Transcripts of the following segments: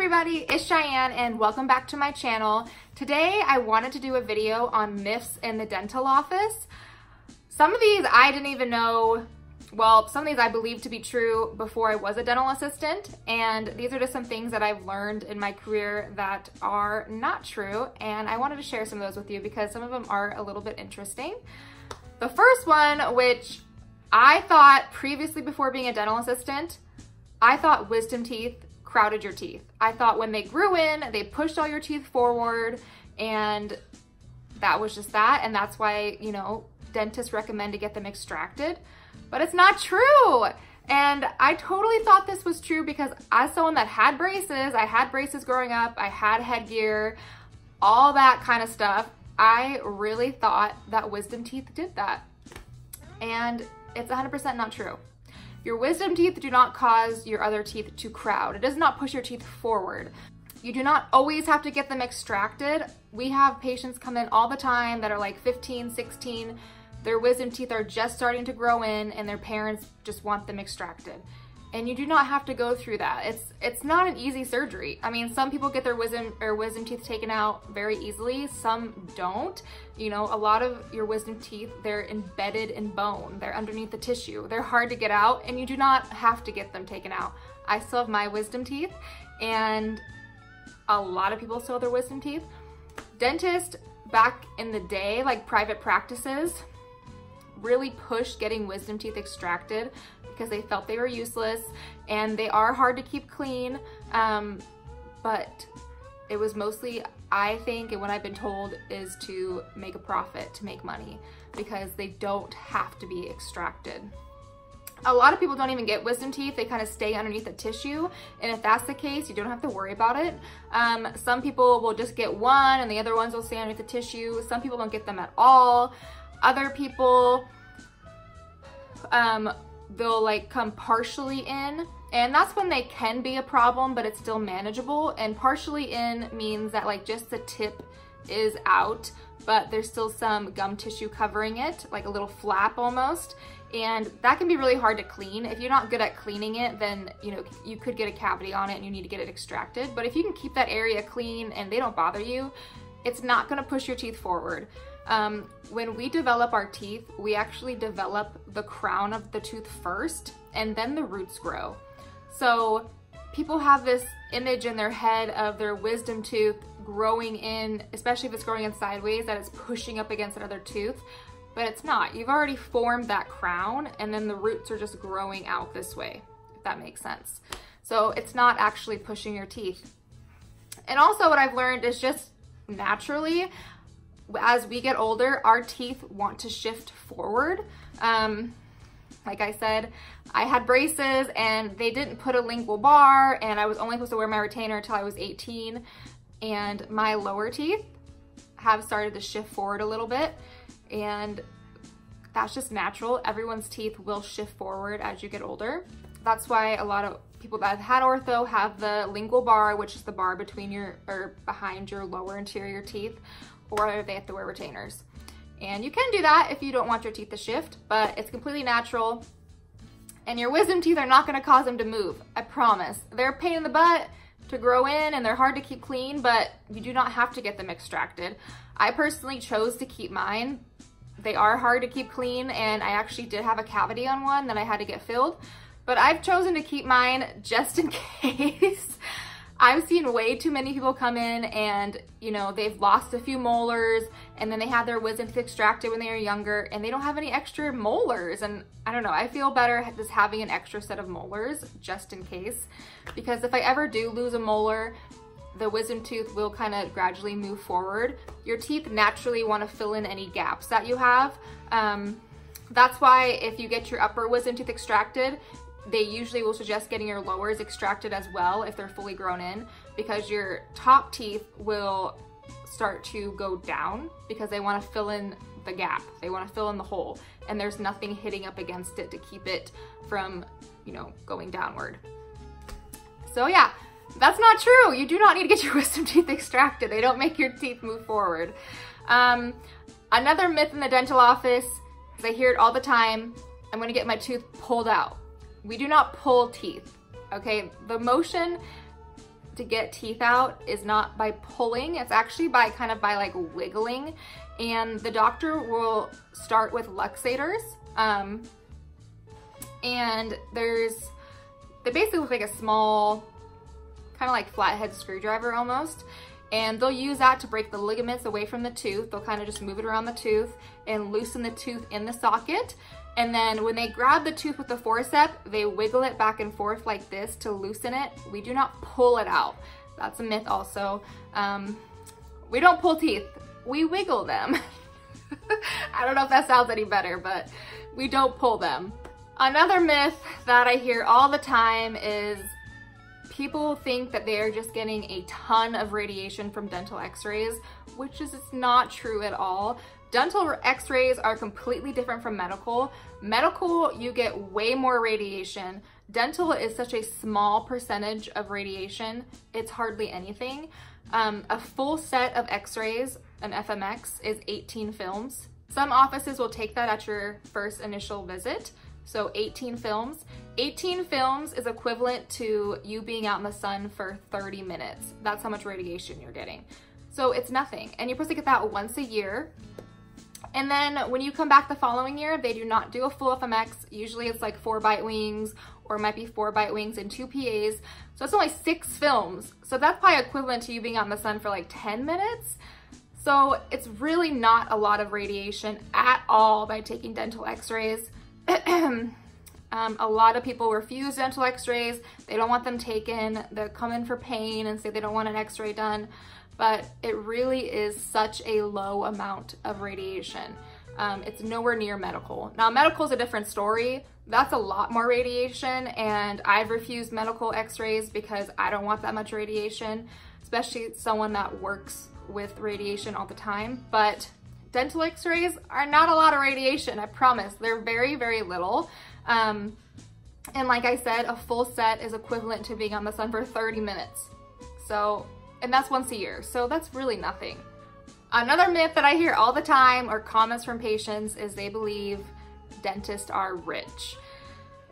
everybody, it's Cheyenne and welcome back to my channel. Today I wanted to do a video on myths in the dental office. Some of these I didn't even know, well, some of these I believed to be true before I was a dental assistant, and these are just some things that I've learned in my career that are not true, and I wanted to share some of those with you because some of them are a little bit interesting. The first one, which I thought previously before being a dental assistant, I thought wisdom teeth crowded your teeth. I thought when they grew in, they pushed all your teeth forward, and that was just that, and that's why, you know, dentists recommend to get them extracted, but it's not true. And I totally thought this was true because as someone that had braces, I had braces growing up, I had headgear, all that kind of stuff, I really thought that wisdom teeth did that. And it's 100% not true. Your wisdom teeth do not cause your other teeth to crowd. It does not push your teeth forward. You do not always have to get them extracted. We have patients come in all the time that are like 15, 16. Their wisdom teeth are just starting to grow in and their parents just want them extracted. And you do not have to go through that. It's not an easy surgery. I mean, some people get their wisdom teeth taken out very easily, some don't. You know, a lot of your wisdom teeth, they're embedded in bone. They're underneath the tissue. They're hard to get out and you do not have to get them taken out. I still have my wisdom teeth and a lot of people still have their wisdom teeth. Dentists back in the day, like private practices, really pushed getting wisdom teeth extracted because they felt they were useless and they are hard to keep clean. But it was mostly, I think, and what I've been told is to make a profit, to make money, because they don't have to be extracted. A lot of people don't even get wisdom teeth. They kind of stay underneath the tissue. And if that's the case, you don't have to worry about it. Some people will just get one and the other ones will stay underneath the tissue. Some people don't get them at all. Other people, they'll like come partially in, and that's when they can be a problem, but it's still manageable. And partially in means that like just the tip is out, but there's still some gum tissue covering it, like a little flap almost. And that can be really hard to clean. If you're not good at cleaning it, then you know you could get a cavity on it and you need to get it extracted. But if you can keep that area clean and they don't bother you, it's not gonna push your teeth forward. When we develop our teeth, we actually develop the crown of the tooth first and then the roots grow. So people have this image in their head of their wisdom tooth growing in, especially if it's growing in sideways, that it's pushing up against another tooth, but it's not. You've already formed that crown and then the roots are just growing out this way, if that makes sense. So it's not actually pushing your teeth. And also what I've learned is just naturally, as we get older, our teeth want to shift forward. Like I said, I had braces and they didn't put a lingual bar and I was only supposed to wear my retainer until I was 18. And my lower teeth have started to shift forward a little bit, and that's just natural. Everyone's teeth will shift forward as you get older. That's why a lot of people that have had ortho have the lingual bar, which is the bar between your, or behind your lower interior teeth, or they have to wear retainers. And you can do that if you don't want your teeth to shift, but it's completely natural. And your wisdom teeth are not gonna cause them to move, I promise. They're a pain in the butt to grow in and they're hard to keep clean, but you do not have to get them extracted. I personally chose to keep mine. They are hard to keep clean, and I actually did have a cavity on one that I had to get filled, but I've chosen to keep mine just in case. I've seen way too many people come in and, you know, they've lost a few molars and then they had their wisdom teeth extracted when they were younger and they don't have any extra molars. And I don't know, I feel better just having an extra set of molars just in case, because if I ever do lose a molar, the wisdom tooth will kind of gradually move forward. Your teeth naturally want to fill in any gaps that you have. That's why if you get your upper wisdom tooth extracted, they usually will suggest getting your lowers extracted as well if they're fully grown in, because your top teeth will start to go down because they want to fill in the gap. They want to fill in the hole, and there's nothing hitting up against it to keep it from, you know, going downward. So yeah, that's not true. You do not need to get your wisdom teeth extracted. They don't make your teeth move forward. Another myth in the dental office, because I hear it all the time, I'm gonna get my tooth pulled out. We do not pull teeth, okay? The motion to get teeth out is not by pulling, it's actually by kind of by like wiggling. And the doctor will start with luxators. And they basically look like a small, kind of like flathead screwdriver almost. And they'll use that to break the ligaments away from the tooth. They'll kind of just move it around the tooth and loosen the tooth in the socket. And then when they grab the tooth with the forceps, they wiggle it back and forth like this to loosen it. We do not pull it out. That's a myth also. We don't pull teeth, we wiggle them. I don't know if that sounds any better, but we don't pull them. Another myth that I hear all the time is people think that they are just getting a ton of radiation from dental x-rays, which is not true at all. Dental x-rays are completely different from medical. Medical, you get way more radiation. Dental is such a small percentage of radiation, it's hardly anything. A full set of x-rays, an FMX, is 18 films. Some offices will take that at your first initial visit. So 18 films. 18 films is equivalent to you being out in the sun for 30 minutes. That's how much radiation you're getting. So it's nothing. And you're supposed to get that once a year. And then when you come back the following year, they do not do a full FMX. Usually it's like 4 bite wings, or it might be 4 bite wings and 2 PAs. So it's only 6 films. So that's probably equivalent to you being out in the sun for like 10 minutes. So it's really not a lot of radiation at all by taking dental x-rays. A lot of people refuse dental x-rays. They don't want them taken. They'll come in for pain and say they don't want an x-ray done. But it really is such a low amount of radiation. It's nowhere near medical. Now, medical is a different story. That's a lot more radiation, and I've refused medical x-rays because I don't want that much radiation, especially someone that works with radiation all the time. But dental x-rays are not a lot of radiation, I promise. They're very, very little. And like I said, a full set is equivalent to being on the sun for 30 minutes. So, and that's once a year, so that's really nothing. Another myth that I hear all the time, or comments from patients, is they believe dentists are rich.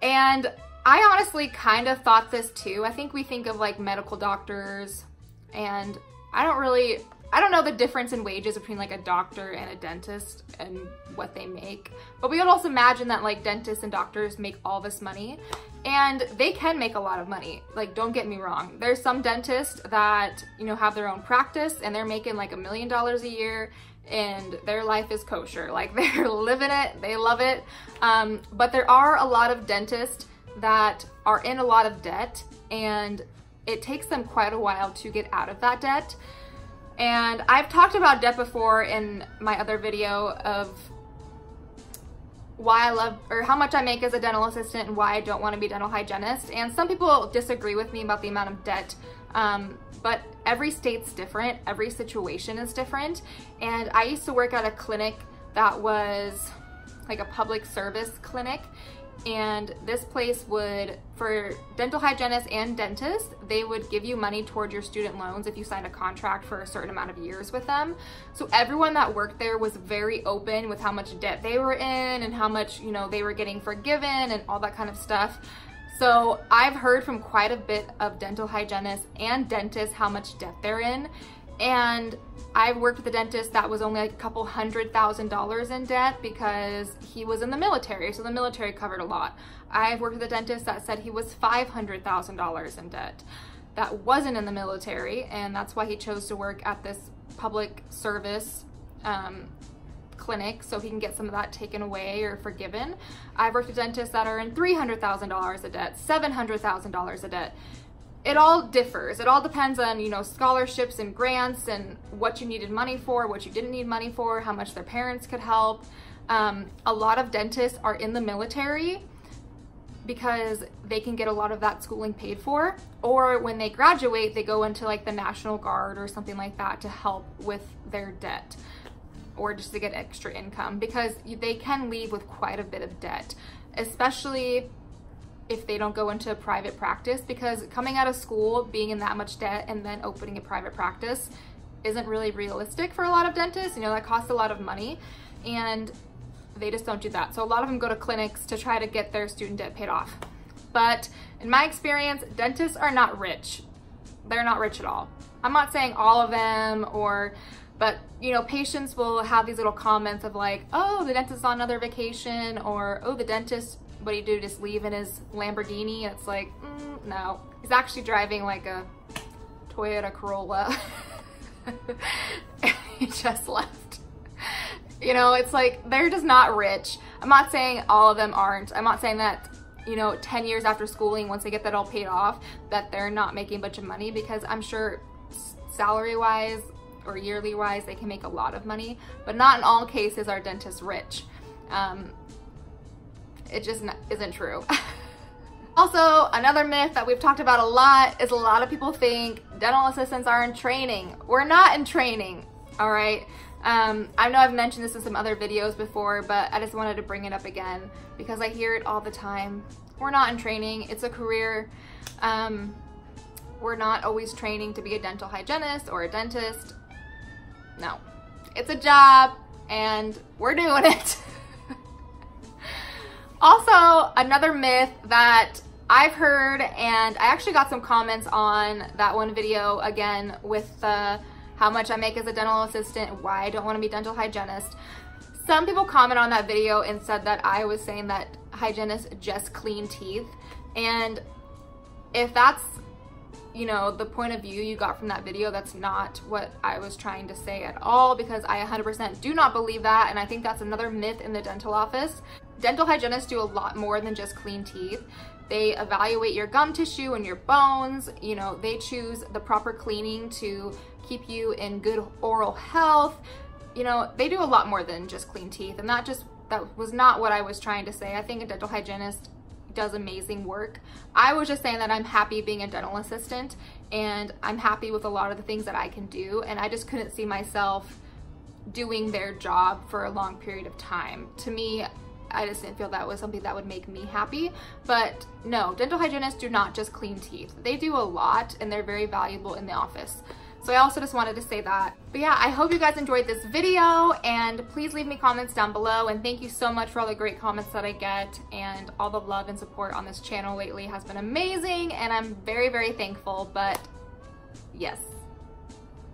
And I honestly kind of thought this too. I think we think of like medical doctors, and I don't know the difference in wages between like a doctor and a dentist and what they make. But we would also imagine that like dentists and doctors make all this money, and they can make a lot of money. Like, don't get me wrong. There's some dentists that, you know, have their own practice and they're making like $1 million a year and their life is kosher. Like, they're living it, they love it. But there are a lot of dentists that are in a lot of debt, and it takes them quite a while to get out of that debt. And I've talked about debt before in my other video of why I love, or how much I make as a dental assistant and why I don't want to be a dental hygienist. And some people disagree with me about the amount of debt, but every state's different, every situation is different. And I used to work at a clinic that was like a public service clinic. And this place would, for dental hygienists and dentists, they would give you money toward your student loans if you signed a contract for a certain amount of years with them. So everyone that worked there was very open with how much debt they were in and how much, you know, they were getting forgiven and all that kind of stuff. So I've heard from quite a bit of dental hygienists and dentists how much debt they're in. And I've worked with a dentist that was only like a couple $100,000 in debt because he was in the military, so the military covered a lot. I've worked with a dentist that said he was $500,000 in debt that wasn't in the military, and that's why he chose to work at this public service clinic, so he can get some of that taken away or forgiven. I've worked with dentists that are in $300,000 of debt, $700,000 of debt. It all differs. It all depends on, you know, scholarships and grants and what you needed money for, what you didn't need money for, how much their parents could help. A lot of dentists are in the military because they can get a lot of that schooling paid for, or when they graduate, they go into like the National Guard or something like that to help with their debt, or just to get extra income, because they can leave with quite a bit of debt, especially if they don't go into a private practice, because coming out of school, being in that much debt and then opening a private practice isn't really realistic for a lot of dentists. You know, that costs a lot of money, and they just don't do that. So a lot of them go to clinics to try to get their student debt paid off. But in my experience, dentists are not rich. they're not rich at all. I'm not saying all of them, but you know, patients will have these little comments of like, oh, the dentist's on another vacation, or oh, the dentist, what do you do, just leave in his Lamborghini? It's like, no, he's actually driving like a Toyota Corolla. He just left. You know, it's like, they're just not rich. I'm not saying all of them aren't. I'm not saying that, you know, 10 years after schooling, once they get that all paid off, that they're not making a bunch of money, because I'm sure salary-wise or yearly-wise, they can make a lot of money, but not in all cases are dentists rich. It just isn't true. Also, another myth that we've talked about a lot is a lot of people think dental assistants are in training. We're not in training, all right? I know I've mentioned this in some other videos before, but I just wanted to bring it up again because I hear it all the time. We're not in training. It's a career. We're not always training to be a dental hygienist or a dentist. No, it's a job and we're doing it. Also, another myth that I've heard, and I actually got some comments on that one video again with how much I make as a dental assistant, why I don't want to be a dental hygienist. Some people comment on that video and said that I was saying that hygienists just clean teeth. And if that's, you know, the point of view you got from that video, that's not what I was trying to say at all, because I 100% do not believe that, and I think that's another myth in the dental office. Dental hygienists do a lot more than just clean teeth. They evaluate your gum tissue and your bones. You know, they choose the proper cleaning to keep you in good oral health. You know, they do a lot more than just clean teeth, and that was not what I was trying to say. I think a dental hygienist does amazing work. I was just saying that I'm happy being a dental assistant, and I'm happy with a lot of the things that I can do, and I just couldn't see myself doing their job for a long period of time. To me, I just didn't feel that was something that would make me happy. But no, dental hygienists do not just clean teeth. They do a lot, and they're very valuable in the office. So I also just wanted to say that. But yeah, I hope you guys enjoyed this video, and please leave me comments down below, and thank you so much for all the great comments that I get, and all the love and support on this channel lately has been amazing, and I'm very, very thankful. But yes,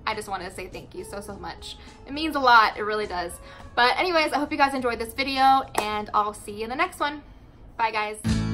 I just wanted to say thank you so much. It means a lot, it really does. But anyways, I hope you guys enjoyed this video, and I'll see you in the next one. Bye guys.